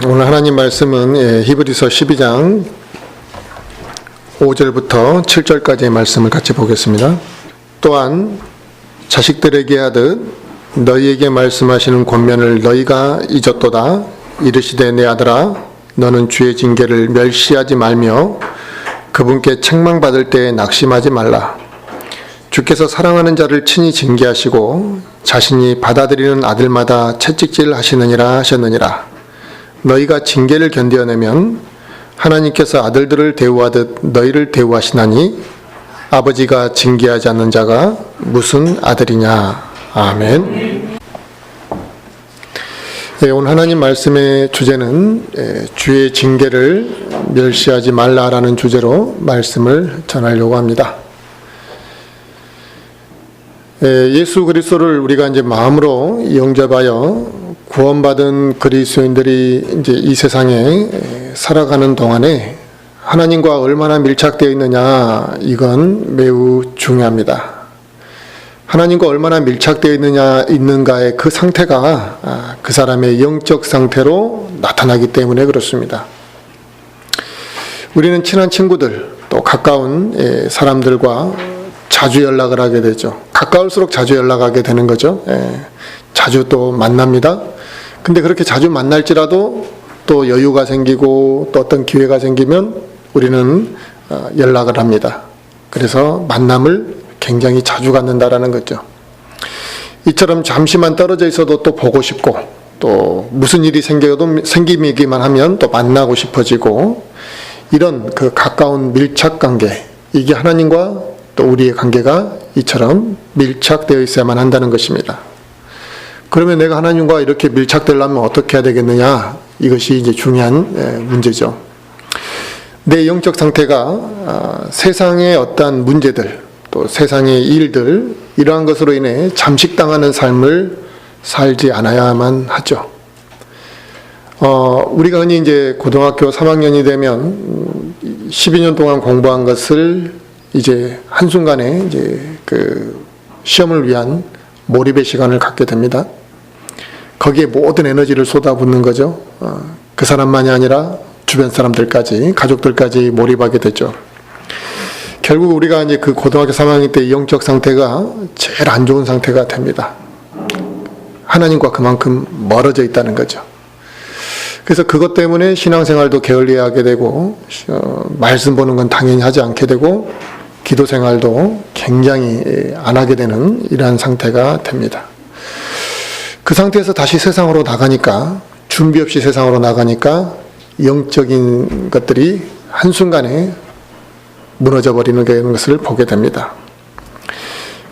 오늘 하나님 말씀은 히브리서 12장 5절부터 7절까지의 말씀을 같이 보겠습니다. 또한 자식들에게 하듯 너희에게 말씀하시는 권면을 너희가 잊었도다. 이르시되 내 아들아 너는 주의 징계를 멸시하지 말며 그분께 책망받을 때에 낙심하지 말라. 주께서 사랑하는 자를 친히 징계하시고 자신이 받아들이는 아들마다 채찍질 하시느니라 하셨느니라. 너희가 징계를 견뎌내면 하나님께서 아들들을 대우하듯 너희를 대우하시나니 아버지가 징계하지 않는 자가 무슨 아들이냐. 아멘. 오늘 하나님 말씀의 주제는 주의 징계를 멸시하지 말라라는 주제로 말씀을 전하려고 합니다. 예수 그리스도를 우리가 이제 마음으로 영접하여 구원받은 그리스도인들이 이제 이 세상에 살아가는 동안에 하나님과 얼마나 밀착되어 있느냐, 이건 매우 중요합니다. 하나님과 얼마나 밀착되어 있는가의 그 상태가 그 사람의 영적 상태로 나타나기 때문에 그렇습니다. 우리는 친한 친구들, 또 가까운 사람들과 자주 연락을 하게 되죠. 가까울수록 자주 연락하게 되는 거죠. 자주 또 만납니다. 근데 그렇게 자주 만날지라도 또 여유가 생기고 또 어떤 기회가 생기면 우리는 연락을 합니다. 그래서 만남을 굉장히 자주 갖는다라는 거죠. 이처럼 잠시만 떨어져 있어도 또 보고 싶고, 또 무슨 일이 생기기만 하면 또 만나고 싶어지고, 이런 그 가까운 밀착 관계, 이게 하나님과 또 우리의 관계가 이처럼 밀착되어 있어야만 한다는 것입니다. 그러면 내가 하나님과 이렇게 밀착되려면 어떻게 해야 되겠느냐? 이것이 이제 중요한 문제죠. 내 영적 상태가 세상의 어떠한 문제들, 또 세상의 일들, 이러한 것으로 인해 잠식당하는 삶을 살지 않아야만 하죠. 우리가 흔히 이제 고등학교 3학년이 되면 12년 동안 공부한 것을 이제 한순간에 이제 그 시험을 위한 몰입의 시간을 갖게 됩니다. 거기에 모든 에너지를 쏟아붓는 거죠. 그 사람만이 아니라 주변 사람들까지, 가족들까지 몰입하게 되죠. 결국 우리가 이제 그 고등학교 3학년 때 영적 상태가 제일 안 좋은 상태가 됩니다. 하나님과 그만큼 멀어져 있다는 거죠. 그래서 그것 때문에 신앙생활도 게을리하게 되고, 말씀 보는 건 당연히 하지 않게 되고, 기도 생활도 굉장히 안 하게 되는 이러한 상태가 됩니다. 그 상태에서 다시 세상으로 나가니까, 준비 없이 세상으로 나가니까 영적인 것들이 한순간에 무너져 버리는 것을 보게 됩니다.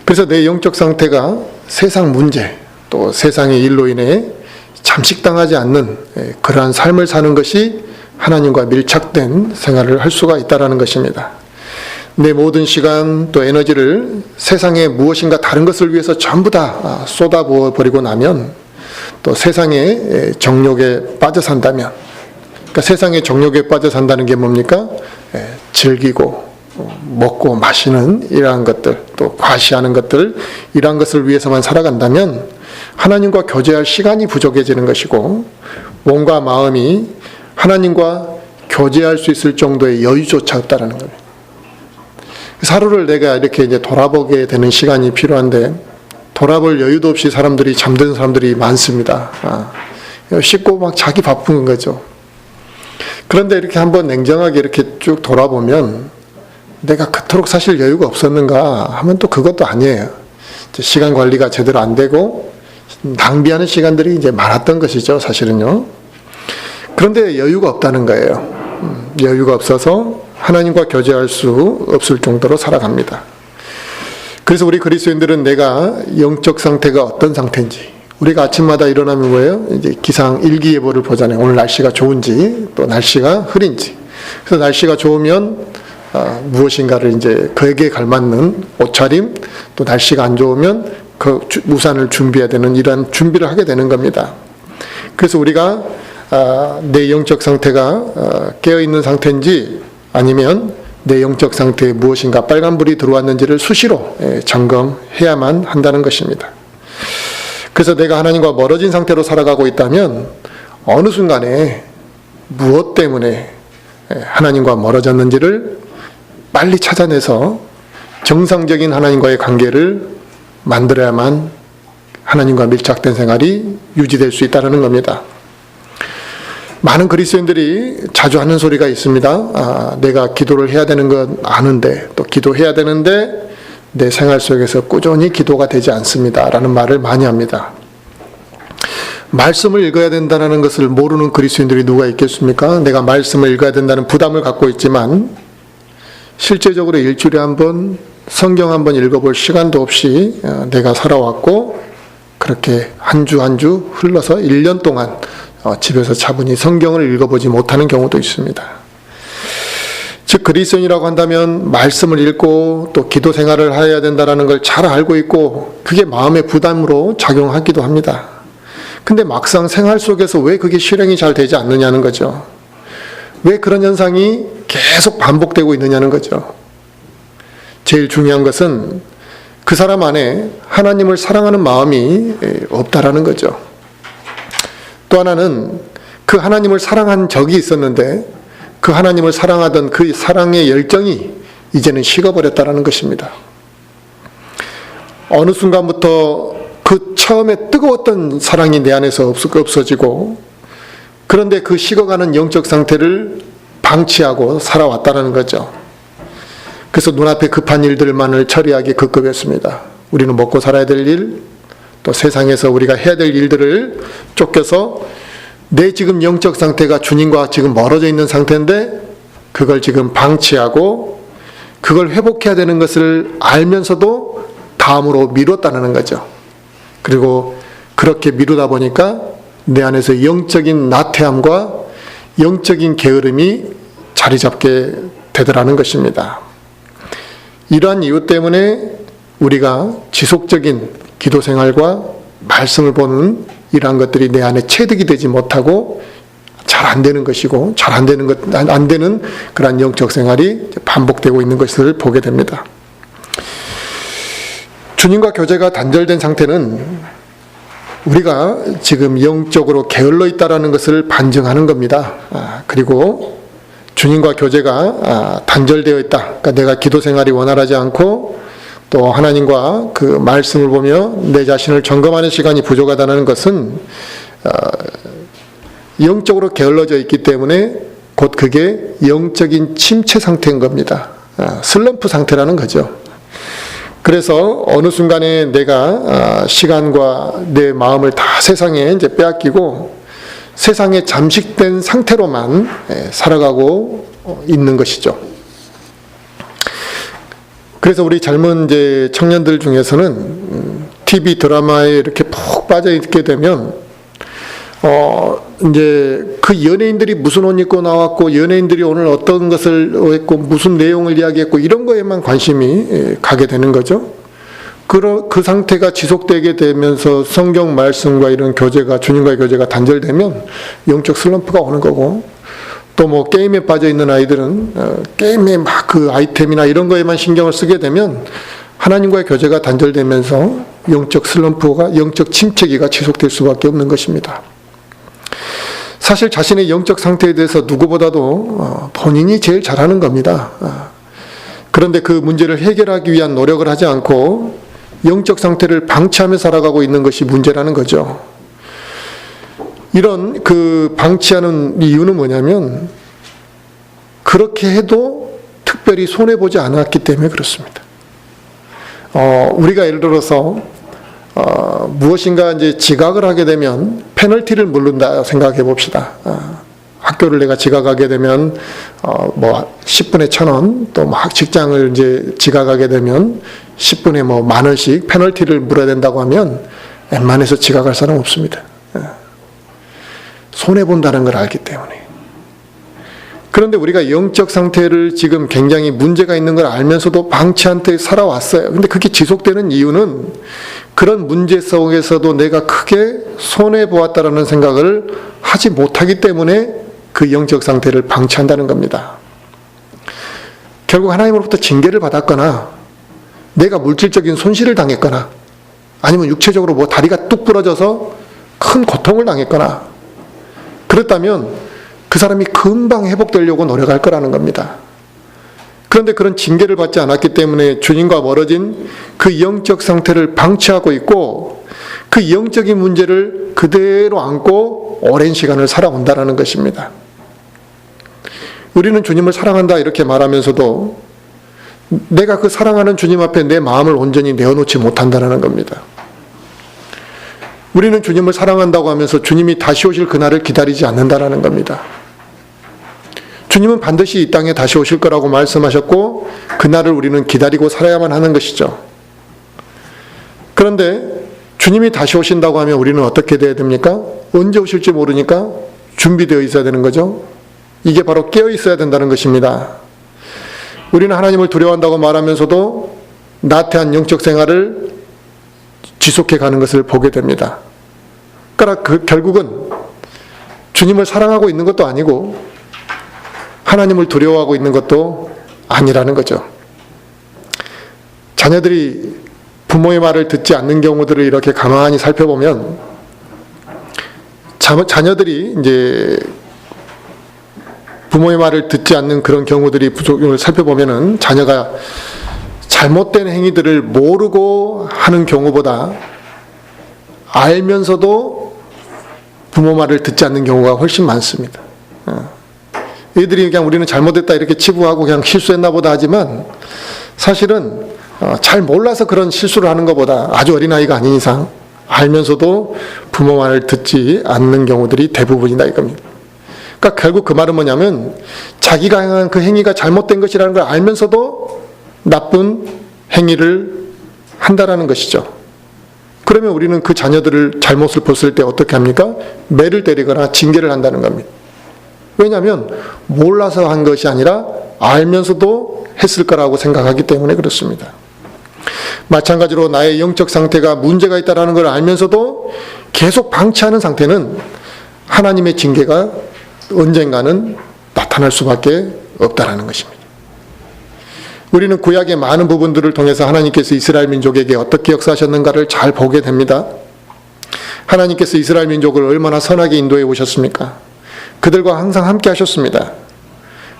그래서 내 영적 상태가 세상 문제, 또 세상의 일로 인해 잠식당하지 않는 그러한 삶을 사는 것이 하나님과 밀착된 생활을 할 수가 있다는 것입니다. 내 모든 시간 또 에너지를 세상에 무엇인가 다른 것을 위해서 전부 다 쏟아부어 버리고 나면, 또 세상의 정욕에 빠져 산다면, 그러니까 세상의 정욕에 빠져 산다는 게 뭡니까? 즐기고 먹고 마시는 이러한 것들, 또 과시하는 것들, 이러한 것을 위해서만 살아간다면 하나님과 교제할 시간이 부족해지는 것이고, 몸과 마음이 하나님과 교제할 수 있을 정도의 여유조차 없다라는 거예요. 하루를 내가 이렇게 이제 돌아보게 되는 시간이 필요한데, 돌아볼 여유도 없이 사람들이, 잠든 사람들이 많습니다. 씻고 막 자기 바쁜 거죠. 그런데 이렇게 한번 냉정하게 이렇게 쭉 돌아보면 내가 그토록 사실 여유가 없었는가 하면 또 그것도 아니에요. 시간 관리가 제대로 안 되고 낭비하는 시간들이 이제 많았던 것이죠, 사실은요. 그런데 여유가 없다는 거예요. 여유가 없어서 하나님과 교제할 수 없을 정도로 살아갑니다. 그래서 우리 그리스도인들은 내가 영적 상태가 어떤 상태인지, 우리가 아침마다 일어나면 뭐예요? 이제 기상 일기예보를 보잖아요. 오늘 날씨가 좋은지, 또 날씨가 흐린지. 그래서 날씨가 좋으면 무엇인가를 이제 그에게 걸맞는 옷차림, 또 날씨가 안 좋으면 그 우산을 준비해야 되는 이러한 준비를 하게 되는 겁니다. 그래서 우리가 내 영적 상태가 깨어있는 상태인지, 아니면 내 영적 상태에 무엇인가 빨간불이 들어왔는지를 수시로 점검해야만 한다는 것입니다. 그래서 내가 하나님과 멀어진 상태로 살아가고 있다면 어느 순간에 무엇 때문에 하나님과 멀어졌는지를 빨리 찾아내서 정상적인 하나님과의 관계를 만들어야만 하나님과 밀착된 생활이 유지될 수 있다는 겁니다. 많은 그리스도인들이 자주 하는 소리가 있습니다. 내가 기도를 해야 되는 건 아는데, 또 기도해야 되는데 내 생활 속에서 꾸준히 기도가 되지 않습니다 라는 말을 많이 합니다. 말씀을 읽어야 된다는 것을 모르는 그리스도인들이 누가 있겠습니까? 내가 말씀을 읽어야 된다는 부담을 갖고 있지만 실제적으로 일주일에 한 번 성경 한 번 읽어볼 시간도 없이 내가 살아왔고, 그렇게 한 주 한 주 흘러서 1년 동안 집에서 차분히 성경을 읽어보지 못하는 경우도 있습니다. 즉 그리스도인이라고 한다면 말씀을 읽고 또 기도 생활을 해야 된다는 걸 잘 알고 있고 그게 마음의 부담으로 작용하기도 합니다. 근데 막상 생활 속에서 왜 그게 실행이 잘 되지 않느냐는 거죠. 왜 그런 현상이 계속 반복되고 있느냐는 거죠. 제일 중요한 것은 그 사람 안에 하나님을 사랑하는 마음이 없다라는 거죠. 또 하나는 그 하나님을 사랑한 적이 있었는데 그 하나님을 사랑하던 그 사랑의 열정이 이제는 식어버렸다는 것입니다. 어느 순간부터 그 처음에 뜨거웠던 사랑이 내 안에서 없어지고, 그런데 그 식어가는 영적 상태를 방치하고 살아왔다는 거죠. 그래서 눈앞에 급한 일들만을 처리하기 급급했습니다. 우리는 먹고 살아야 될 일, 또 세상에서 우리가 해야 될 일들을 쫓겨서 내 지금 영적 상태가 주님과 지금 멀어져 있는 상태인데 그걸 지금 방치하고 그걸 회복해야 되는 것을 알면서도 다음으로 미뤘다는 거죠. 그리고 그렇게 미루다 보니까 내 안에서 영적인 나태함과 영적인 게으름이 자리 잡게 되더라는 것입니다. 이러한 이유 때문에 우리가 지속적인 기도 생활과 말씀을 보는 이러한 것들이 내 안에 체득이 되지 못하고 잘 안 되는 것이고, 잘 안 되는 그러한 영적 생활이 반복되고 있는 것을 보게 됩니다. 주님과 교제가 단절된 상태는 우리가 지금 영적으로 게을러 있다는 것을 반증하는 겁니다. 그리고 주님과 교제가 단절되어 있다. 그러니까 내가 기도 생활이 원활하지 않고 또 하나님과 그 말씀을 보며 내 자신을 점검하는 시간이 부족하다는 것은 영적으로 게을러져 있기 때문에 곧 그게 영적인 침체 상태인 겁니다. 슬럼프 상태라는 거죠. 그래서 어느 순간에 내가 시간과 내 마음을 다 세상에 이제 빼앗기고 세상에 잠식된 상태로만 살아가고 있는 것이죠. 그래서 우리 젊은 이제 청년들 중에서는 TV 드라마에 이렇게 푹 빠져 있게 되면 이제 그 연예인들이 무슨 옷 입고 나왔고 연예인들이 오늘 어떤 것을 했고 무슨 내용을 이야기했고 이런 거에만 관심이 가게 되는 거죠. 그 상태가 지속되게 되면서 성경 말씀과 이런 교제가, 주님과의 교제가 단절되면 영적 슬럼프가 오는 거고, 또 뭐 게임에 빠져 있는 아이들은 게임에 막 그 아이템이나 이런 거에만 신경을 쓰게 되면 하나님과의 교제가 단절되면서 영적 슬럼프가, 영적 침체기가 지속될 수밖에 없는 것입니다. 사실 자신의 영적 상태에 대해서 누구보다도 본인이 제일 잘하는 겁니다. 그런데 그 문제를 해결하기 위한 노력을 하지 않고 영적 상태를 방치하며 살아가고 있는 것이 문제라는 거죠. 이런 그 방치하는 이유는 뭐냐면 그렇게 해도 특별히 손해보지 않았기 때문에 그렇습니다. 우리가 예를 들어서 무엇인가 이제 지각을 하게 되면 페널티를 물른다 생각해 봅시다. 학교를 내가 지각하게 되면 뭐 10분에 1,000원, 또 막 직장을 이제 지각하게 되면 10분에 뭐 10,000원씩 페널티를 물어야 된다고 하면 웬만해서 지각할 사람 없습니다. 손해 본다는 걸 알기 때문에. 그런데 우리가 영적 상태를 지금 굉장히 문제가 있는 걸 알면서도 방치한 채 살아왔어요. 근데 그게 지속되는 이유는 그런 문제 속에서도 내가 크게 손해보았다라는 생각을 하지 못하기 때문에 그 영적 상태를 방치한다는 겁니다. 결국 하나님으로부터 징계를 받았거나 내가 물질적인 손실을 당했거나 아니면 육체적으로 뭐 다리가 뚝 부러져서 큰 고통을 당했거나 그렇다면 그 사람이 금방 회복되려고 노력할 거라는 겁니다. 그런데 그런 징계를 받지 않았기 때문에 주님과 멀어진 그 영적 상태를 방치하고 있고 그 영적인 문제를 그대로 안고 오랜 시간을 살아온다는 것입니다. 우리는 주님을 사랑한다 이렇게 말하면서도 내가 그 사랑하는 주님 앞에 내 마음을 온전히 내어놓지 못한다는 겁니다. 우리는 주님을 사랑한다고 하면서 주님이 다시 오실 그날을 기다리지 않는다는 겁니다. 주님은 반드시 이 땅에 다시 오실 거라고 말씀하셨고 그날을 우리는 기다리고 살아야만 하는 것이죠. 그런데 주님이 다시 오신다고 하면 우리는 어떻게 돼야 됩니까? 언제 오실지 모르니까 준비되어 있어야 되는 거죠. 이게 바로 깨어 있어야 된다는 것입니다. 우리는 하나님을 두려워한다고 말하면서도 나태한 영적 생활을 지속해 가는 것을 보게 됩니다. 그러니까 결국은 주님을 사랑하고 있는 것도 아니고 하나님을 두려워하고 있는 것도 아니라는 거죠. 자녀들이 부모의 말을 듣지 않는 경우들을 이렇게 가만히 살펴보면 자녀들이 이제 부모의 말을 듣지 않는 그런 경우들이 살펴보면은 자녀가 잘못된 행위들을 모르고 하는 경우보다 알면서도 부모 말을 듣지 않는 경우가 훨씬 많습니다. 애들이 그냥 우리는 잘못했다 이렇게 치부하고 그냥 실수했나 보다 하지만 사실은 잘 몰라서 그런 실수를 하는 것보다 아주 어린아이가 아닌 이상 알면서도 부모 말을 듣지 않는 경우들이 대부분이다 이겁니다. 그러니까 결국 그 말은 뭐냐면 자기가 행한 그 행위가 잘못된 것이라는 걸 알면서도 나쁜 행위를 한다라는 것이죠. 그러면 우리는 그 자녀들을 잘못을 봤을 때 어떻게 합니까? 매를 때리거나 징계를 한다는 겁니다. 왜냐하면 몰라서 한 것이 아니라 알면서도 했을 거라고 생각하기 때문에 그렇습니다. 마찬가지로 나의 영적 상태가 문제가 있다는 걸 알면서도 계속 방치하는 상태는 하나님의 징계가 언젠가는 나타날 수밖에 없다는 것입니다. 우리는 구약의 많은 부분들을 통해서 하나님께서 이스라엘 민족에게 어떻게 역사하셨는가를 잘 보게 됩니다. 하나님께서 이스라엘 민족을 얼마나 선하게 인도해 오셨습니까? 그들과 항상 함께 하셨습니다.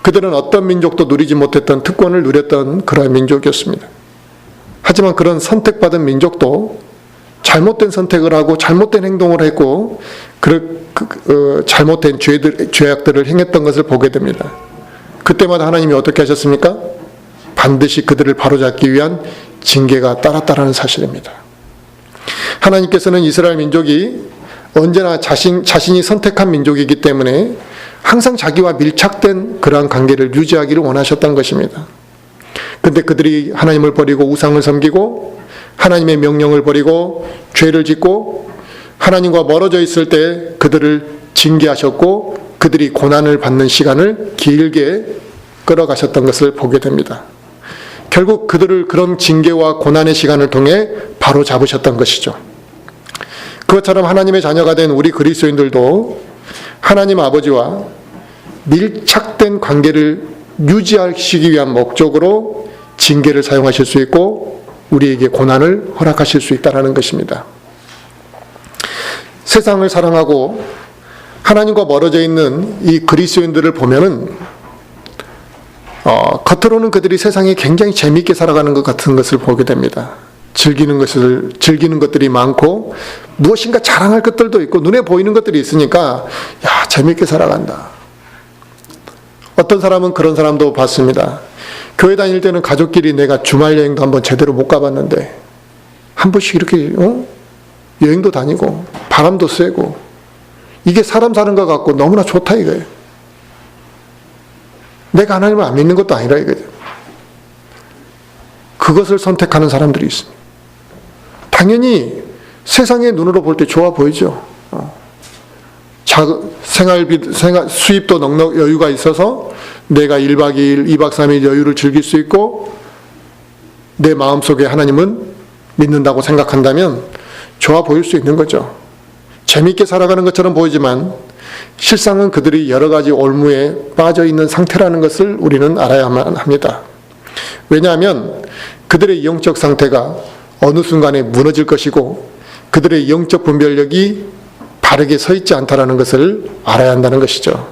그들은 어떤 민족도 누리지 못했던 특권을 누렸던 그러한 민족이었습니다. 하지만 그런 선택받은 민족도 잘못된 선택을 하고 잘못된 행동을 했고 잘못된 죄악들을 행했던 것을 보게 됩니다. 그때마다 하나님이 어떻게 하셨습니까? 반드시 그들을 바로잡기 위한 징계가 따랐다는 사실입니다. 하나님께서는 이스라엘 민족이 언제나 자신이 선택한 민족이기 때문에 항상 자기와 밀착된 그러한 관계를 유지하기를 원하셨던 것입니다. 근데 그들이 하나님을 버리고 우상을 섬기고 하나님의 명령을 버리고 죄를 짓고 하나님과 멀어져 있을 때 그들을 징계하셨고 그들이 고난을 받는 시간을 길게 끌어가셨던 것을 보게 됩니다. 결국 그들을 그런 징계와 고난의 시간을 통해 바로 잡으셨던 것이죠. 그것처럼 하나님의 자녀가 된 우리 그리스도인들도 하나님 아버지와 밀착된 관계를 유지하시기 위한 목적으로 징계를 사용하실 수 있고 우리에게 고난을 허락하실 수 있다는 것입니다. 세상을 사랑하고 하나님과 멀어져 있는 이 그리스도인들을 보면은 겉으로는 그들이 세상에 굉장히 재미있게 살아가는 것 같은 것을 보게 됩니다. 즐기는 것들이 많고 무엇인가 자랑할 것들도 있고 눈에 보이는 것들이 있으니까 야 재미있게 살아간다. 어떤 사람은 그런 사람도 봤습니다. 교회 다닐 때는 가족끼리 내가 주말 여행도 한번 제대로 못 가봤는데 한 번씩 이렇게 여행도 다니고 바람도 쐬고 이게 사람 사는 것 같고 너무나 좋다 이거예요. 내가 하나님을 안 믿는 것도 아니라 이거죠. 그것을 선택하는 사람들이 있습니다. 당연히 세상의 눈으로 볼 때 좋아 보이죠. 수입도 넉넉 여유가 있어서 내가 1박 2일, 2박 3일 여유를 즐길 수 있고 내 마음속에 하나님은 믿는다고 생각한다면 좋아 보일 수 있는 거죠. 재미있게 살아가는 것처럼 보이지만 실상은 그들이 여러 가지 올무에 빠져 있는 상태라는 것을 우리는 알아야만 합니다. 왜냐하면 그들의 영적 상태가 어느 순간에 무너질 것이고 그들의 영적 분별력이 바르게 서 있지 않다는 것을 알아야 한다는 것이죠.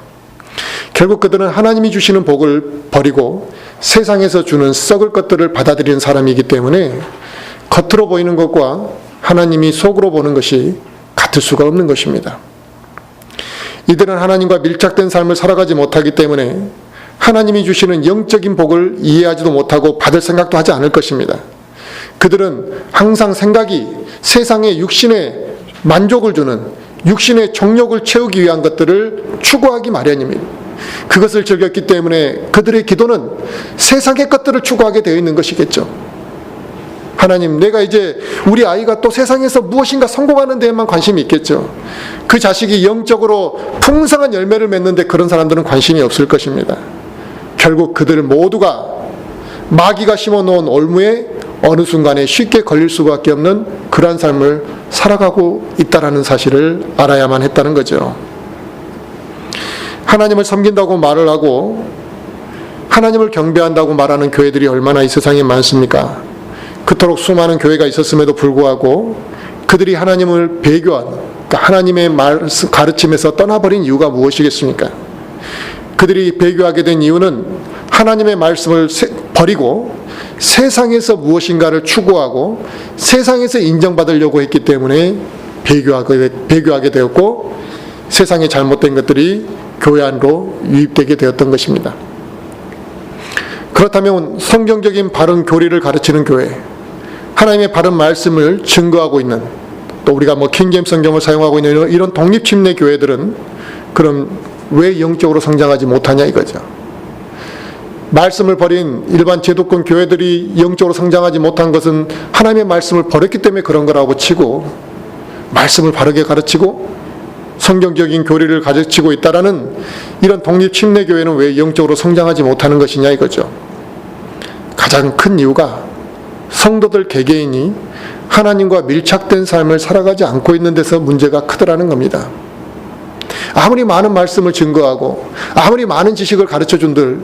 결국 그들은 하나님이 주시는 복을 버리고 세상에서 주는 썩을 것들을 받아들이는 사람이기 때문에 겉으로 보이는 것과 하나님이 속으로 보는 것이 같을 수가 없는 것입니다. 이들은 하나님과 밀착된 삶을 살아가지 못하기 때문에 하나님이 주시는 영적인 복을 이해하지도 못하고 받을 생각도 하지 않을 것입니다. 그들은 항상 생각이 세상의 육신의 만족을 주는, 육신의 정욕을 채우기 위한 것들을 추구하기 마련입니다. 그것을 즐겼기 때문에 그들의 기도는 세상의 것들을 추구하게 되어 있는 것이겠죠. 하나님, 내가 이제 우리 아이가 또 세상에서 무엇인가 성공하는 데에만 관심이 있겠죠. 그 자식이 영적으로 풍성한 열매를 맺는데 그런 사람들은 관심이 없을 것입니다. 결국 그들 모두가 마귀가 심어놓은 올무에 어느 순간에 쉽게 걸릴 수밖에 없는 그러한 삶을 살아가고 있다는 사실을 알아야만 했다는 거죠. 하나님을 섬긴다고 말을 하고 하나님을 경배한다고 말하는 교회들이 얼마나 이 세상에 많습니까? 그토록 수많은 교회가 있었음에도 불구하고 그들이 하나님을 배교한, 그러니까 하나님의 가르침에서 떠나버린 이유가 무엇이겠습니까? 그들이 배교하게 된 이유는 하나님의 말씀을 버리고 세상에서 무엇인가를 추구하고 세상에서 인정받으려고 했기 때문에 배교하게 되었고 세상의 잘못된 것들이 교회 안으로 유입되게 되었던 것입니다. 그렇다면 성경적인 바른 교리를 가르치는 교회, 하나님의 바른 말씀을 증거하고 있는, 또 우리가 킹제임스 성경을 사용하고 있는 이런 독립침례 교회들은 그럼 왜 영적으로 성장하지 못하냐 이거죠. 말씀을 버린 일반 제도권 교회들이 영적으로 성장하지 못한 것은 하나님의 말씀을 버렸기 때문에 그런 거라고 치고, 말씀을 바르게 가르치고 성경적인 교리를 가르치고 있다라는 이런 독립침례 교회는 왜 영적으로 성장하지 못하는 것이냐 이거죠. 가장 큰 이유가 성도들 개개인이 하나님과 밀착된 삶을 살아가지 않고 있는 데서 문제가 크더라는 겁니다. 아무리 많은 말씀을 증거하고 아무리 많은 지식을 가르쳐준들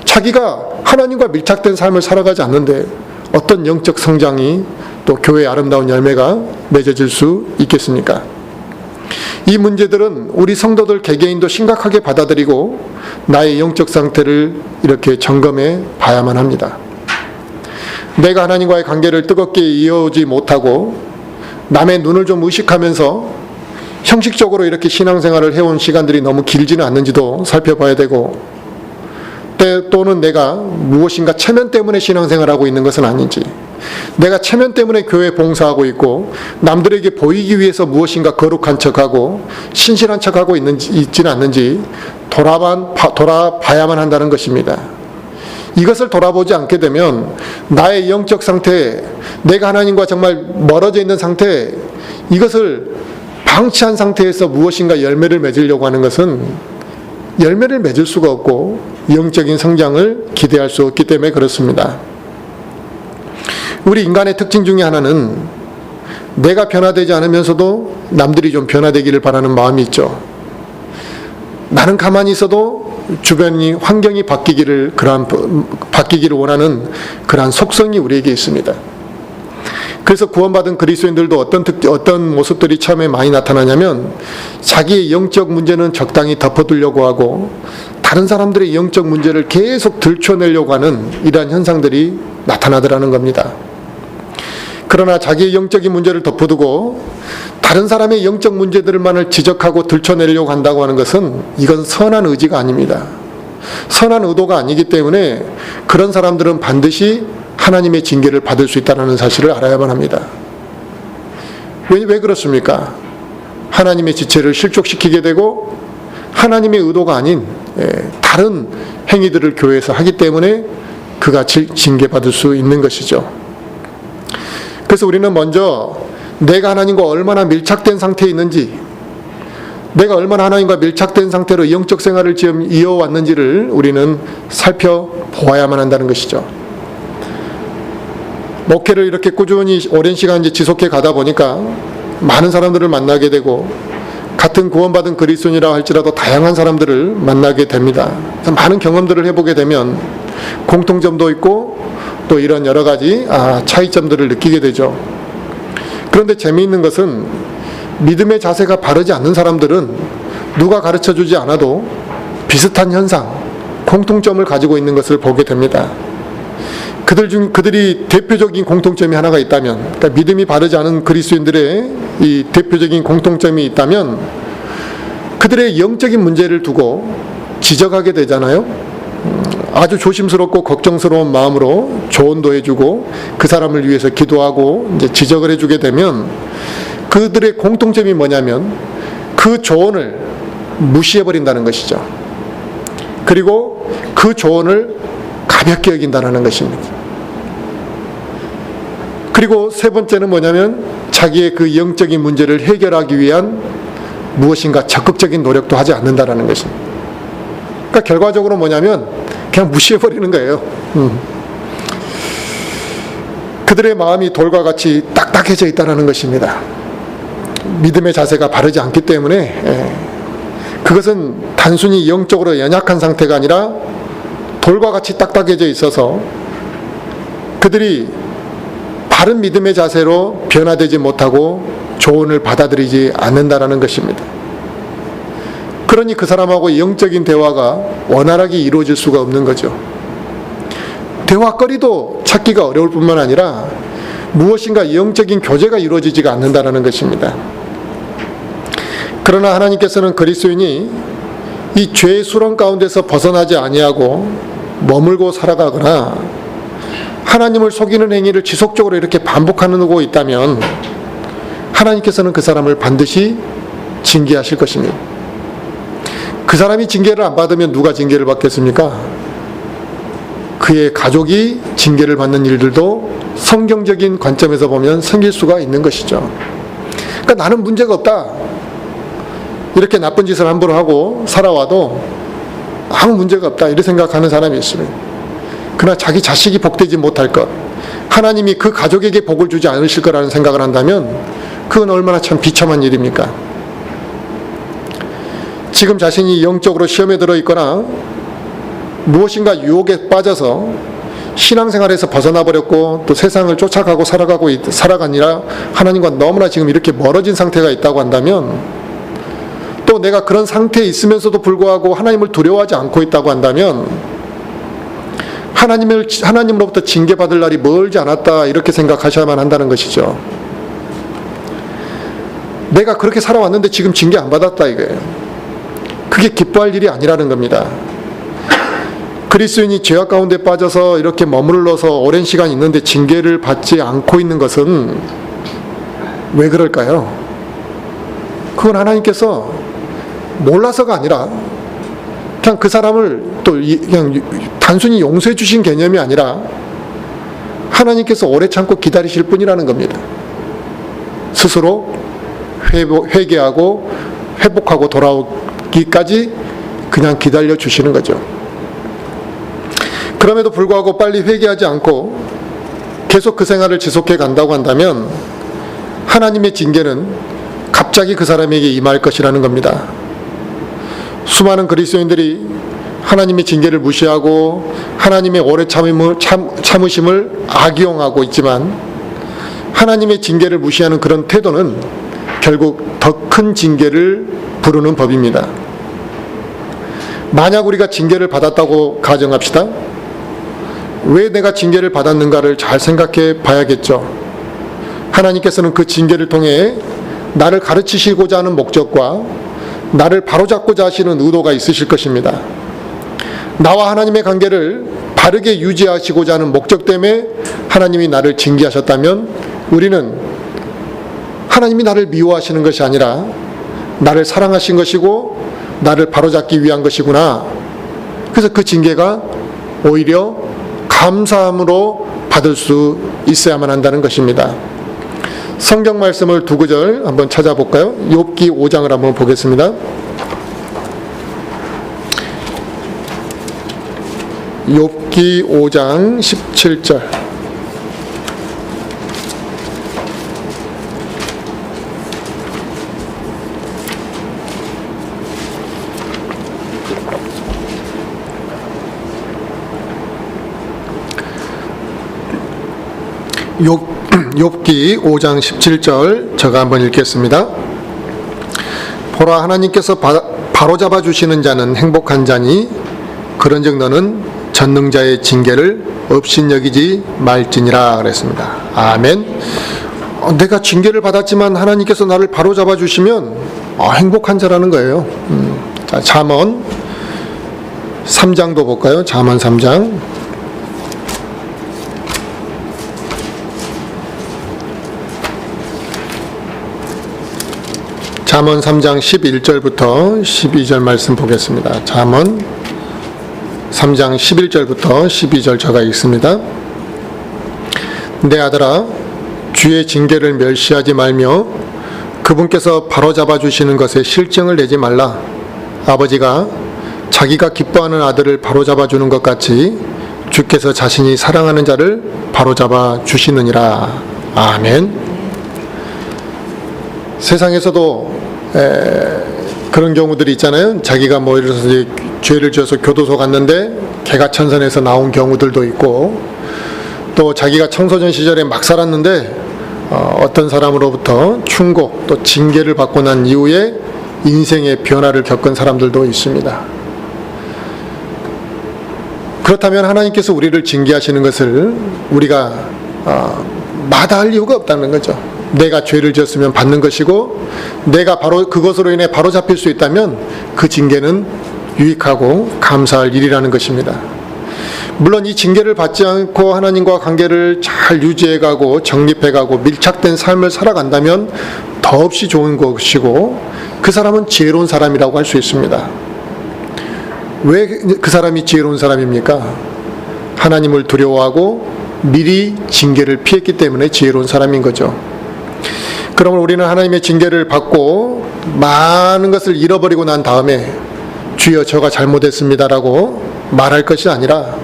자기가 하나님과 밀착된 삶을 살아가지 않는데 어떤 영적 성장이 또 교회의 아름다운 열매가 맺어질 수 있겠습니까? 이 문제들은 우리 성도들 개개인도 심각하게 받아들이고 나의 영적 상태를 이렇게 점검해 봐야만 합니다. 내가 하나님과의 관계를 뜨겁게 이어오지 못하고 남의 눈을 좀 의식하면서 형식적으로 이렇게 신앙생활을 해온 시간들이 너무 길지는 않는지도 살펴봐야 되고, 또는 내가 무엇인가 체면 때문에 신앙생활하고 있는 것은 아닌지, 내가 체면 때문에 교회 봉사하고 있고 남들에게 보이기 위해서 무엇인가 거룩한 척하고 신실한 척하고 있지는 않는지 돌아봐야만 한다는 것입니다. 이것을 돌아보지 않게 되면 나의 영적 상태, 내가 하나님과 정말 멀어져 있는 상태, 이것을 방치한 상태에서 무엇인가 열매를 맺으려고 하는 것은 열매를 맺을 수가 없고 영적인 성장을 기대할 수 없기 때문에 그렇습니다. 우리 인간의 특징 중에 하나는 내가 변화되지 않으면서도 남들이 좀 변화되기를 바라는 마음이 있죠. 나는 가만히 있어도 주변이 환경이 바뀌기를 원하는 그러한 속성이 우리에게 있습니다. 그래서 구원받은 그리스도인들도 어떤 모습들이 처음에 많이 나타나냐면 자기의 영적 문제는 적당히 덮어두려고 하고 다른 사람들의 영적 문제를 계속 들춰내려고 하는 이러한 현상들이 나타나더라는 겁니다. 그러나 자기의 영적인 문제를 덮어두고 다른 사람의 영적 문제들만을 지적하고 들춰내려고 한다고 하는 것은 이건 선한 의지가 아닙니다. 선한 의도가 아니기 때문에 그런 사람들은 반드시 하나님의 징계를 받을 수 있다는 사실을 알아야만 합니다. 왜 그렇습니까? 하나님의 지체를 실족시키게 되고 하나님의 의도가 아닌 다른 행위들을 교회에서 하기 때문에 그가 징계받을 수 있는 것이죠. 그래서 우리는 먼저 내가 하나님과 얼마나 밀착된 상태에 있는지, 내가 얼마나 하나님과 밀착된 상태로 영적 생활을 지금 이어왔는지를 우리는 살펴보아야만 한다는 것이죠. 목회를 이렇게 꾸준히 오랜 시간 지속해 가다 보니까 많은 사람들을 만나게 되고 같은 구원받은 그리스도인이라 할지라도 다양한 사람들을 만나게 됩니다. 많은 경험들을 해보게 되면 공통점도 있고 또 이런 여러 가지 차이점들을 느끼게 되죠. 그런데 재미있는 것은 믿음의 자세가 바르지 않는 사람들은 누가 가르쳐주지 않아도 비슷한 현상, 공통점을 가지고 있는 것을 보게 됩니다. 그들이 대표적인 공통점이 하나가 있다면, 그러니까 믿음이 바르지 않은 그리스도인들의 이 대표적인 공통점이 있다면, 그들의 영적인 문제를 두고 지적하게 되잖아요. 아주 조심스럽고 걱정스러운 마음으로 조언도 해주고 그 사람을 위해서 기도하고 이제 지적을 해주게 되면, 그들의 공통점이 뭐냐면 그 조언을 무시해버린다는 것이죠. 그리고 그 조언을 가볍게 여긴다는 것입니다. 그리고 세 번째는 뭐냐면 자기의 그 영적인 문제를 해결하기 위한 무엇인가 적극적인 노력도 하지 않는다는 것입니다. 그러니까 결과적으로 뭐냐면 그냥 무시해버리는 거예요. 그들의 마음이 돌과 같이 딱딱해져 있다는 것입니다. 믿음의 자세가 바르지 않기 때문에 그것은 단순히 영적으로 연약한 상태가 아니라 돌과 같이 딱딱해져 있어서 그들이 바른 믿음의 자세로 변화되지 못하고 조언을 받아들이지 않는다는 것입니다. 그러니 그 사람하고 영적인 대화가 원활하게 이루어질 수가 없는 거죠. 대화거리도 찾기가 어려울 뿐만 아니라 무엇인가 영적인 교제가 이루어지지가 않는다는 것입니다. 그러나 하나님께서는 그리스도인이 이 죄의 수렁 가운데서 벗어나지 아니하고 머물고 살아가거나 하나님을 속이는 행위를 지속적으로 이렇게 반복하고 있다면 하나님께서는 그 사람을 반드시 징계하실 것입니다. 그 사람이 징계를 안 받으면 누가 징계를 받겠습니까? 그의 가족이 징계를 받는 일들도 성경적인 관점에서 보면 생길 수가 있는 것이죠. 그러니까 나는 문제가 없다, 이렇게 나쁜 짓을 함부로 하고 살아와도 아무 문제가 없다 이렇게 생각하는 사람이 있으면, 그러나 자기 자식이 복되지 못할 것, 하나님이 그 가족에게 복을 주지 않으실 거라는 생각을 한다면 그건 얼마나 참 비참한 일입니까? 지금 자신이 영적으로 시험에 들어 있거나 무엇인가 유혹에 빠져서 신앙생활에서 벗어나 버렸고 또 세상을 쫓아가고 살아가니라 하나님과 너무나 지금 이렇게 멀어진 상태가 있다고 한다면, 또 내가 그런 상태에 있으면서도 불구하고 하나님을 두려워하지 않고 있다고 한다면 하나님으로부터 징계받을 날이 멀지 않았다 이렇게 생각하셔야만 한다는 것이죠. 내가 그렇게 살아왔는데 지금 징계 안 받았다 이거예요. 그게 기뻐할 일이 아니라는 겁니다. 그리스도인이 죄악 가운데 빠져서 이렇게 머물러서 오랜 시간 있는데 징계를 받지 않고 있는 것은 왜 그럴까요? 그건 하나님께서 몰라서가 아니라 그냥 그 사람을 또 그냥 단순히 용서해 주신 개념이 아니라 하나님께서 오래 참고 기다리실 뿐이라는 겁니다. 스스로 회개하고 회복하고 돌아오기까지 그냥 기다려 주시는 거죠. 그럼에도 불구하고 빨리 회개하지 않고 계속 그 생활을 지속해 간다고 한다면 하나님의 징계는 갑자기 그 사람에게 임할 것이라는 겁니다. 수많은 그리스도인들이 하나님의 징계를 무시하고 하나님의 오래 참으심을 악용하고 있지만, 하나님의 징계를 무시하는 그런 태도는 결국 더 큰 징계를 부르는 법입니다. 만약 우리가 징계를 받았다고 가정합시다. 왜 내가 징계를 받았는가를 잘 생각해 봐야겠죠. 하나님께서는 그 징계를 통해 나를 가르치시고자 하는 목적과 나를 바로잡고자 하시는 의도가 있으실 것입니다. 나와 하나님의 관계를 바르게 유지하시고자 하는 목적 때문에 하나님이 나를 징계하셨다면, 우리는 하나님이 나를 미워하시는 것이 아니라 나를 사랑하신 것이고 나를 바로잡기 위한 것이구나. 그래서 그 징계가 오히려 감사함으로 받을 수 있어야만 한다는 것입니다. 성경 말씀을 두 구절 한번 찾아볼까요? 욥기 5장을 한번 보겠습니다. 욥기 5장 17절. 욥기 5장 17절 제가 한번 읽겠습니다. 보라, 하나님께서 바로잡아 주시는 자는 행복한 자니 그런즉 너는 전능자의 징계를 업신여기지 말지니라 그랬습니다. 아멘. 내가 징계를 받았지만 하나님께서 나를 바로잡아 주시면 행복한 자라는 거예요. 자, 잠언 3장도 볼까요? 잠언 3장. 잠언 3장 11절부터 12절 말씀 보겠습니다. 잠언 3장 11절부터 12절 제가 읽습니다. 내 아들아, 주의 징계를 멸시하지 말며 그분께서 바로잡아 주시는 것에 실증을 내지 말라. 아버지가 자기가 기뻐하는 아들을 바로잡아 주는 것 같이 주께서 자신이 사랑하는 자를 바로잡아 주시느니라. 아멘. 세상에서도 그런 경우들이 있잖아요. 자기가 뭐 예를 들어서 이제 죄를 지어서 교도소 갔는데 개가천선에서 나온 경우들도 있고, 또 자기가 청소년 시절에 막 살았는데 어떤 사람으로부터 충고 또 징계를 받고 난 이후에 인생의 변화를 겪은 사람들도 있습니다. 그렇다면 하나님께서 우리를 징계하시는 것을 우리가 마다할 이유가 없다는 거죠. 내가 죄를 지었으면 받는 것이고, 내가 바로 그것으로 인해 바로 잡힐 수 있다면 그 징계는 유익하고 감사할 일이라는 것입니다. 물론 이 징계를 받지 않고 하나님과 관계를 잘 유지해가고 정립해가고 밀착된 삶을 살아간다면 더없이 좋은 것이고, 그 사람은 지혜로운 사람이라고 할 수 있습니다. 왜 그 사람이 지혜로운 사람입니까? 하나님을 두려워하고 미리 징계를 피했기 때문에 지혜로운 사람인 거죠. 그러면 우리는 하나님의 징계를 받고 많은 것을 잃어버리고 난 다음에 주여 저가 잘못했습니다라고 말할 것이 아니라,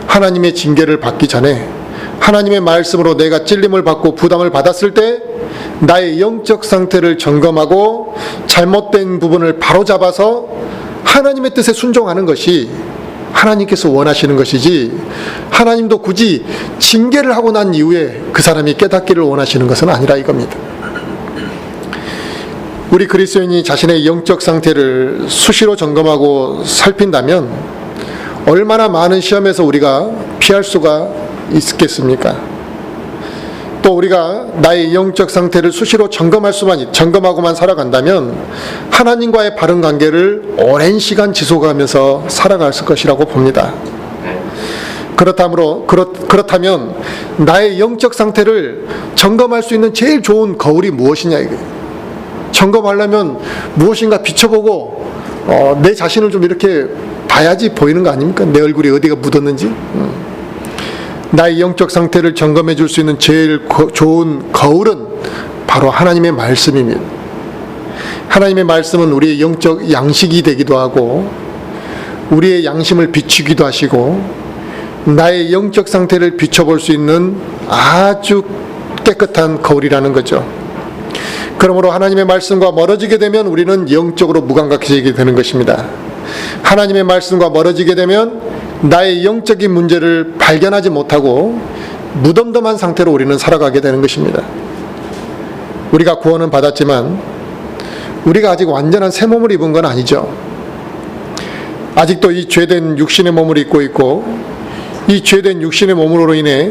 하나님의 징계를 받기 전에 하나님의 말씀으로 내가 찔림을 받고 부담을 받았을 때 나의 영적 상태를 점검하고 잘못된 부분을 바로잡아서 하나님의 뜻에 순종하는 것이 하나님께서 원하시는 것이지, 하나님도 굳이 징계를 하고 난 이후에 그 사람이 깨닫기를 원하시는 것은 아니라 이겁니다. 우리 그리스도인이 자신의 영적 상태를 수시로 점검하고 살핀다면 얼마나 많은 시험에서 우리가 피할 수가 있겠습니까? 또 우리가 나의 영적 상태를 수시로 점검하고만 살아간다면 하나님과의 바른 관계를 오랜 시간 지속하면서 살아갈 것이라고 봅니다. 그렇다면 나의 영적 상태를 점검할 수 있는 제일 좋은 거울이 무엇이냐 이거예요. 점검하려면 무엇인가 비춰보고 내 자신을 좀 이렇게 봐야지 보이는 거 아닙니까? 내 얼굴이 어디가 묻었는지. 나의 영적 상태를 점검해 줄 수 있는 제일 좋은 거울은 바로 하나님의 말씀입니다. 하나님의 말씀은 우리의 영적 양식이 되기도 하고 우리의 양심을 비추기도 하시고 나의 영적 상태를 비춰볼 수 있는 아주 깨끗한 거울이라는 거죠. 그러므로 하나님의 말씀과 멀어지게 되면 우리는 영적으로 무감각해지게 되는 것입니다. 하나님의 말씀과 멀어지게 되면 나의 영적인 문제를 발견하지 못하고 무덤덤한 상태로 우리는 살아가게 되는 것입니다. 우리가 구원은 받았지만 우리가 아직 완전한 새 몸을 입은 건 아니죠. 아직도 이 죄된 육신의 몸을 입고 있고, 이 죄된 육신의 몸으로 인해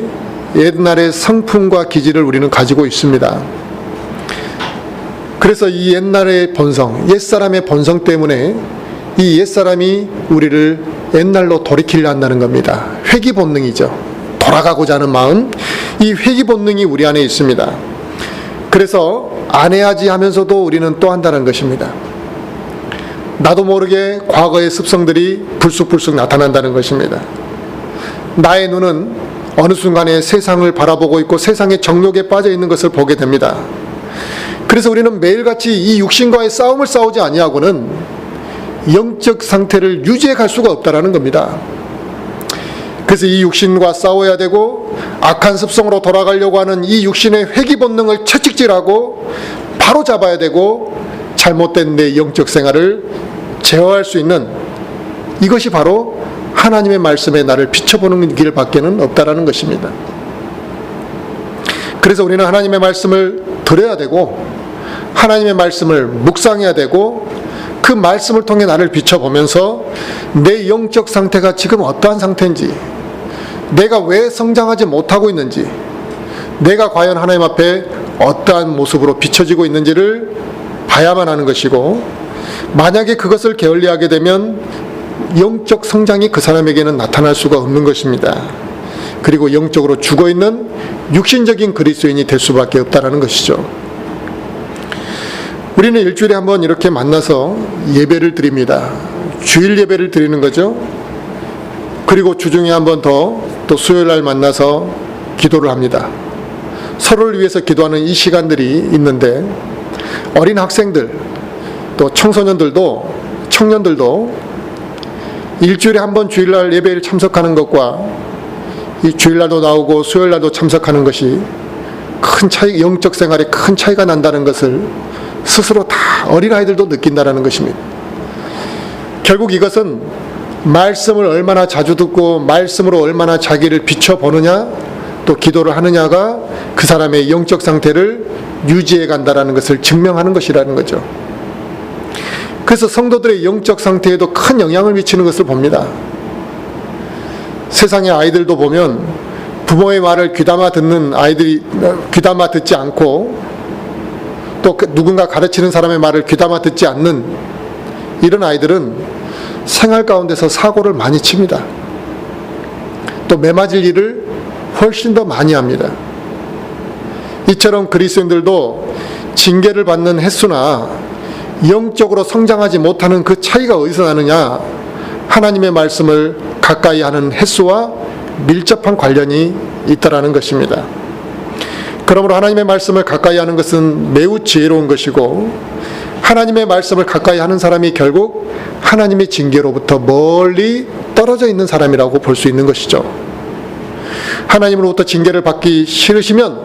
옛날의 성품과 기질을 우리는 가지고 있습니다. 그래서 이 옛날의 본성, 옛사람의 본성 때문에 이 옛사람이 우리를 옛날로 돌이키려 한다는 겁니다. 회귀 본능이죠. 돌아가고자 하는 마음, 이 회귀 본능이 우리 안에 있습니다. 그래서 안 해야지 하면서도 우리는 또 한다는 것입니다. 나도 모르게 과거의 습성들이 불쑥불쑥 나타난다는 것입니다. 나의 눈은 어느 순간에 세상을 바라보고 있고 세상의 정욕에 빠져 있는 것을 보게 됩니다. 그래서 우리는 매일같이 이 육신과의 싸움을 싸우지 아니하고는 영적 상태를 유지해 갈 수가 없다라는 겁니다. 그래서 이 육신과 싸워야 되고 악한 습성으로 돌아가려고 하는 이 육신의 회귀 본능을 채찍질하고 바로 잡아야 되고 잘못된 내 영적 생활을 제어할 수 있는, 이것이 바로 하나님의 말씀에 나를 비춰보는 길밖에는 없다라는 것입니다. 그래서 우리는 하나님의 말씀을 들어야 되고 하나님의 말씀을 묵상해야 되고 그 말씀을 통해 나를 비춰보면서 내 영적 상태가 지금 어떠한 상태인지, 내가 왜 성장하지 못하고 있는지, 내가 과연 하나님 앞에 어떠한 모습으로 비춰지고 있는지를 봐야만 하는 것이고, 만약에 그것을 게을리하게 되면 영적 성장이 그 사람에게는 나타날 수가 없는 것입니다. 그리고 영적으로 죽어있는 육신적인 그리스도인이 될 수밖에 없다는 것이죠. 우리는 일주일에 한번 이렇게 만나서 예배를 드립니다. 주일 예배를 드리는 거죠. 그리고 주중에 한번 또 수요일날 만나서 기도를 합니다. 서로를 위해서 기도하는 이 시간들이 있는데, 어린 학생들, 또 청년들도 일주일에 한번 주일날 예배를 참석하는 것과 이 주일날도 나오고 수요일날도 참석하는 것이 큰 차이, 영적 생활에 큰 차이가 난다는 것을 스스로 다 어린아이들도 느낀다는 것입니다. 결국 이것은 말씀을 얼마나 자주 듣고 말씀으로 얼마나 자기를 비춰보느냐, 또 기도를 하느냐가 그 사람의 영적 상태를 유지해 간다는 것을 증명하는 것이라는 거죠. 그래서 성도들의 영적 상태에도 큰 영향을 미치는 것을 봅니다. 세상의 아이들도 보면 부모의 말을 귀담아 듣는 아이들이 귀담아 듣지 않고, 또 누군가 가르치는 사람의 말을 귀담아 듣지 않는 이런 아이들은 생활 가운데서 사고를 많이 칩니다. 또 매맞을 일을 훨씬 더 많이 합니다. 이처럼 그리스도인들도 징계를 받는 횟수나 영적으로 성장하지 못하는 그 차이가 어디서 나느냐, 하나님의 말씀을 가까이 하는 횟수와 밀접한 관련이 있다라는 것입니다. 그러므로 하나님의 말씀을 가까이 하는 것은 매우 지혜로운 것이고, 하나님의 말씀을 가까이 하는 사람이 결국 하나님의 징계로부터 멀리 떨어져 있는 사람이라고 볼 수 있는 것이죠. 하나님으로부터 징계를 받기 싫으시면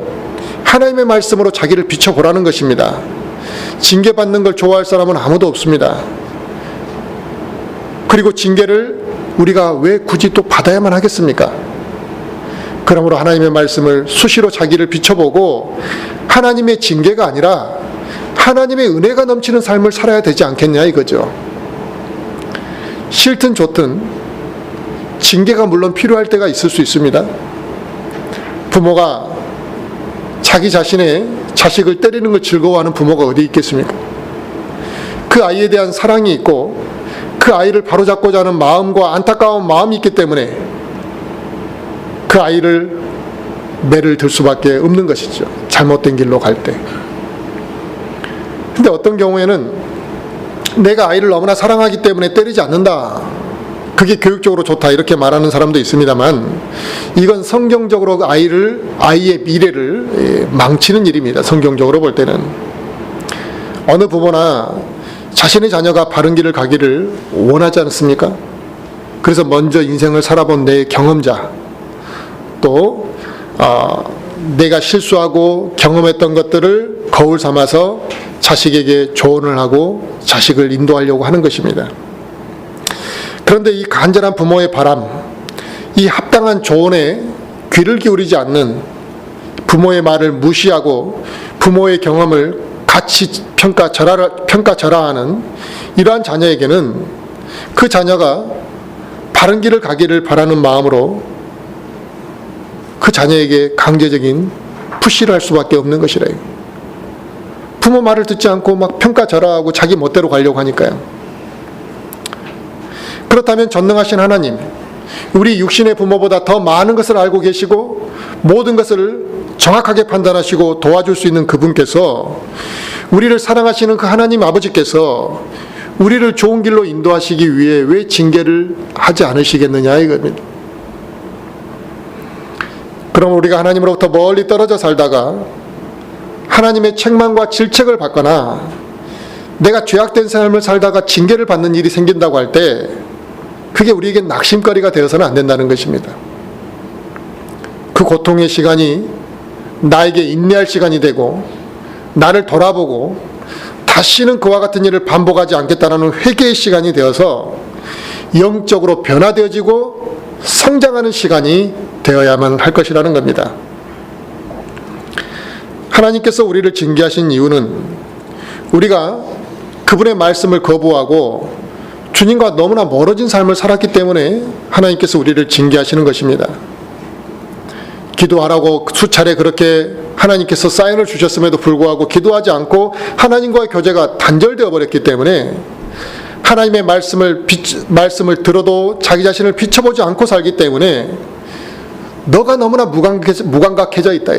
하나님의 말씀으로 자기를 비춰보라는 것입니다. 징계받는 걸 좋아할 사람은 아무도 없습니다. 그리고 징계를 우리가 왜 굳이 또 받아야만 하겠습니까? 그러므로 하나님의 말씀을 수시로 자기를 비춰보고 하나님의 징계가 아니라 하나님의 은혜가 넘치는 삶을 살아야 되지 않겠냐 이거죠. 싫든 좋든 징계가 물론 필요할 때가 있을 수 있습니다. 부모가 자기 자신의 자식을 때리는 걸 즐거워하는 부모가 어디 있겠습니까? 그 아이에 대한 사랑이 있고 그 아이를 바로잡고자 하는 마음과 안타까운 마음이 있기 때문에 그 아이를 매를 들 수밖에 없는 것이죠. 잘못된 길로 갈 때. 근데 어떤 경우에는 내가 아이를 너무나 사랑하기 때문에 때리지 않는다, 그게 교육적으로 좋다, 이렇게 말하는 사람도 있습니다만, 이건 성경적으로 아이의 미래를 망치는 일입니다. 성경적으로 볼 때는. 어느 부모나 자신의 자녀가 바른 길을 가기를 원하지 않습니까? 그래서 먼저 인생을 살아본 내 경험자, 또 내가 실수하고 경험했던 것들을 거울 삼아서 자식에게 조언을 하고 자식을 인도하려고 하는 것입니다. 그런데 이 간절한 부모의 바람, 이 합당한 조언에 귀를 기울이지 않는, 부모의 말을 무시하고 부모의 경험을 같이 평가절하하는 이러한 자녀에게는 그 자녀가 바른 길을 가기를 바라는 마음으로 그 자녀에게 강제적인 푸시를 할 수밖에 없는 것이래요. 부모 말을 듣지 않고 막 평가절하하고 자기 멋대로 가려고 하니까요. 그렇다면 전능하신 하나님, 우리 육신의 부모보다 더 많은 것을 알고 계시고 모든 것을 정확하게 판단하시고 도와줄 수 있는 그분께서, 우리를 사랑하시는 그 하나님 아버지께서 우리를 좋은 길로 인도하시기 위해 왜 징계를 하지 않으시겠느냐 이겁니다. 그럼 우리가 하나님으로부터 멀리 떨어져 살다가 하나님의 책망과 질책을 받거나 내가 죄악된 삶을 살다가 징계를 받는 일이 생긴다고 할 때, 그게 우리에게 낙심거리가 되어서는 안 된다는 것입니다. 그 고통의 시간이 나에게 인내할 시간이 되고, 나를 돌아보고 다시는 그와 같은 일을 반복하지 않겠다는 회개의 시간이 되어서 영적으로 변화되어지고 성장하는 시간이 되어야만 할 것이라는 겁니다. 하나님께서 우리를 징계하신 이유는 우리가 그분의 말씀을 거부하고 주님과 너무나 멀어진 삶을 살았기 때문에 하나님께서 우리를 징계하시는 것입니다. 기도하라고 수차례 그렇게 하나님께서 사인을 주셨음에도 불구하고 기도하지 않고 하나님과의 교제가 단절되어 버렸기 때문에 하나님의 말씀을 들어도 자기 자신을 비춰보지 않고 살기 때문에 너가 너무나 무감각해져 있다.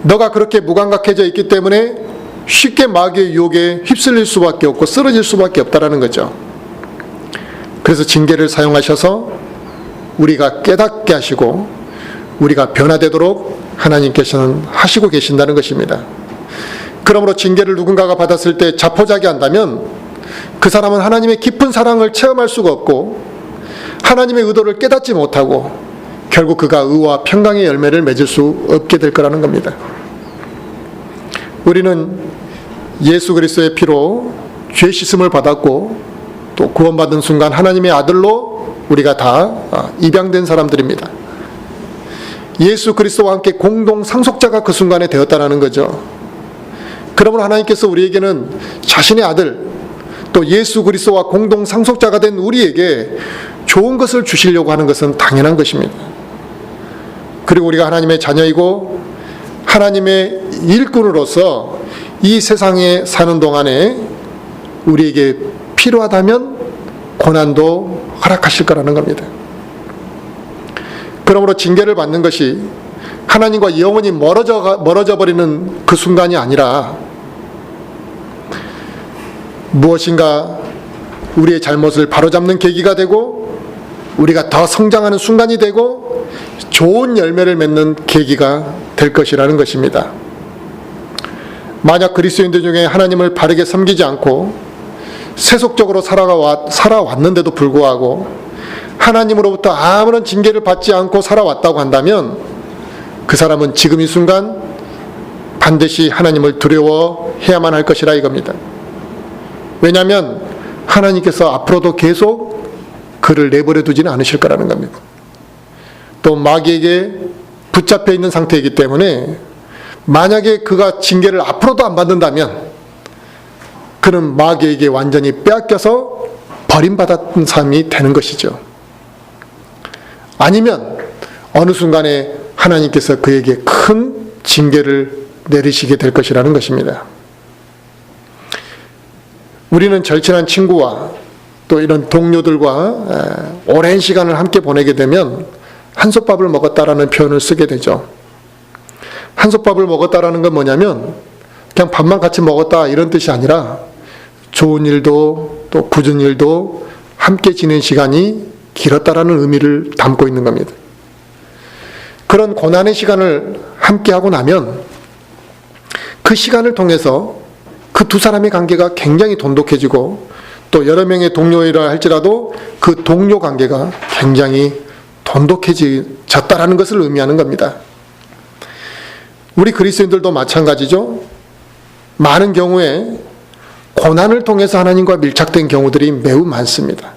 너가 그렇게 무감각해져 있기 때문에 쉽게 마귀의 유혹에 휩쓸릴 수밖에 없고 쓰러질 수밖에 없다라는 거죠. 그래서 징계를 사용하셔서 우리가 깨닫게 하시고 우리가 변화되도록 하나님께서는 하시고 계신다는 것입니다. 그러므로 징계를 누군가가 받았을 때 자포자기한다면 그 사람은 하나님의 깊은 사랑을 체험할 수가 없고 하나님의 의도를 깨닫지 못하고 결국 그가 의와 평강의 열매를 맺을 수 없게 될 거라는 겁니다. 우리는 예수 그리스도의 피로 죄 씻음을 받았고 또 구원받은 순간 하나님의 아들로 우리가 다 입양된 사람들입니다. 예수 그리스도와 함께 공동 상속자가 그 순간에 되었다는 거죠. 그러므로 하나님께서 우리에게는 자신의 아들 또 예수 그리스도와 공동 상속자가 된 우리에게 좋은 것을 주시려고 하는 것은 당연한 것입니다. 그리고 우리가 하나님의 자녀이고 하나님의 일꾼으로서 이 세상에 사는 동안에 우리에게 필요하다면 고난도 허락하실 거라는 겁니다. 그러므로 징계를 받는 것이 하나님과 영원히 멀어져 버리는 그 순간이 아니라 무엇인가 우리의 잘못을 바로잡는 계기가 되고 우리가 더 성장하는 순간이 되고 좋은 열매를 맺는 계기가 될 것이라는 것입니다. 만약 그리스도인들 중에 하나님을 바르게 섬기지 않고 세속적으로 살아왔는데도 불구하고 하나님으로부터 아무런 징계를 받지 않고 살아왔다고 한다면 그 사람은 지금 이 순간 반드시 하나님을 두려워해야만 할 것이라 이겁니다. 왜냐하면 하나님께서 앞으로도 계속 그를 내버려 두지는 않으실 거라는 겁니다. 또 마귀에게 붙잡혀 있는 상태이기 때문에 만약에 그가 징계를 앞으로도 안 받는다면 그는 마귀에게 완전히 빼앗겨서 버림받았던 삶이 되는 것이죠. 아니면 어느 순간에 하나님께서 그에게 큰 징계를 내리시게 될 것이라는 것입니다. 우리는 절친한 친구와 또 이런 동료들과 오랜 시간을 함께 보내게 되면 한솥밥을 먹었다라는 표현을 쓰게 되죠. 한솥밥을 먹었다라는 건 뭐냐면 그냥 밥만 같이 먹었다 이런 뜻이 아니라 좋은 일도 또 굳은 일도 함께 지낸 시간이 길었다라는 의미를 담고 있는 겁니다. 그런 고난의 시간을 함께 하고 나면 그 시간을 통해서 그 두 사람의 관계가 굉장히 돈독해지고 또 여러 명의 동료이라 할지라도 그 동료 관계가 굉장히 돈독해졌다라는 것을 의미하는 겁니다. 우리 그리스도인들도 마찬가지죠. 많은 경우에 고난을 통해서 하나님과 밀착된 경우들이 매우 많습니다.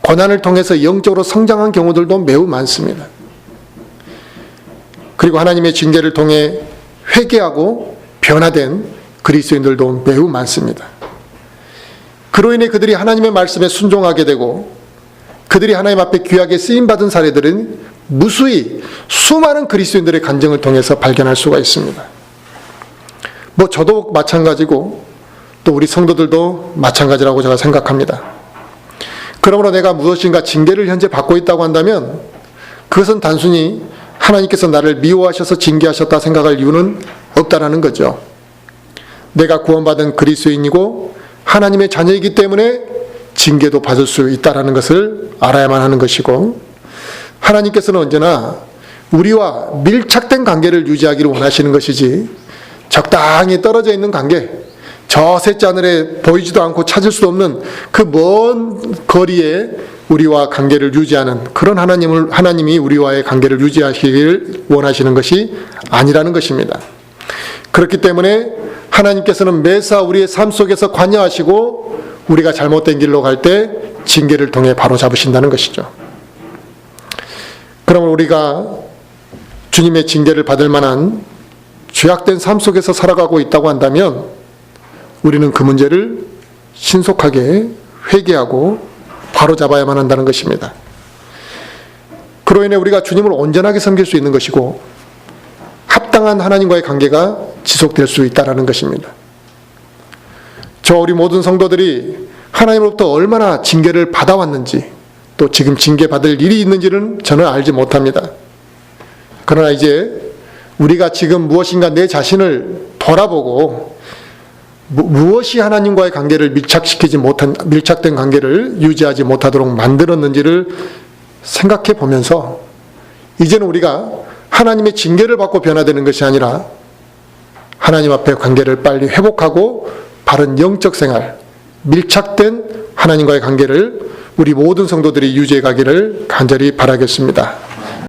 고난을 통해서 영적으로 성장한 경우들도 매우 많습니다. 그리고 하나님의 징계를 통해 회개하고 변화된 그리스도인들도 매우 많습니다. 그로 인해 그들이 하나님의 말씀에 순종하게 되고 그들이 하나님 앞에 귀하게 쓰임받은 사례들은 무수히 수많은 그리스도인들의 간증을 통해서 발견할 수가 있습니다. 저도 마찬가지고 또 우리 성도들도 마찬가지라고 제가 생각합니다. 그러므로 내가 무엇인가 징계를 현재 받고 있다고 한다면 그것은 단순히 하나님께서 나를 미워하셔서 징계하셨다 생각할 이유는 없다라는 거죠. 내가 구원받은 그리스도인이고 하나님의 자녀이기 때문에 징계도 받을 수 있다라는 것을 알아야만 하는 것이고 하나님께서는 언제나 우리와 밀착된 관계를 유지하기를 원하시는 것이지 적당히 떨어져 있는 관계, 저 셋째 하늘에 보이지도 않고 찾을 수 없는 그 먼 거리에 우리와 관계를 유지하는 그런 하나님이 우리와의 관계를 유지하시길 원하시는 것이 아니라는 것입니다. 그렇기 때문에 하나님께서는 매사 우리의 삶 속에서 관여하시고 우리가 잘못된 길로 갈 때 징계를 통해 바로 잡으신다는 것이죠. 그러면 우리가 주님의 징계를 받을 만한 죄악된 삶 속에서 살아가고 있다고 한다면 우리는 그 문제를 신속하게 회개하고 바로잡아야만 한다는 것입니다. 그로 인해 우리가 주님을 온전하게 섬길 수 있는 것이고 합당한 하나님과의 관계가 지속될 수 있다는 것입니다. 우리 모든 성도들이 하나님으로부터 얼마나 징계를 받아왔는지, 또 지금 징계받을 일이 있는지는 저는 알지 못합니다. 그러나 이제 우리가 지금 무엇인가 내 자신을 돌아보고 무엇이 하나님과의 관계를 밀착된 관계를 유지하지 못하도록 만들었는지를 생각해 보면서 이제는 우리가 하나님의 징계를 받고 변화되는 것이 아니라 하나님 앞에 관계를 빨리 회복하고 바른 영적 생활, 밀착된 하나님과의 관계를 우리 모든 성도들이 유지해 가기를 간절히 바라겠습니다.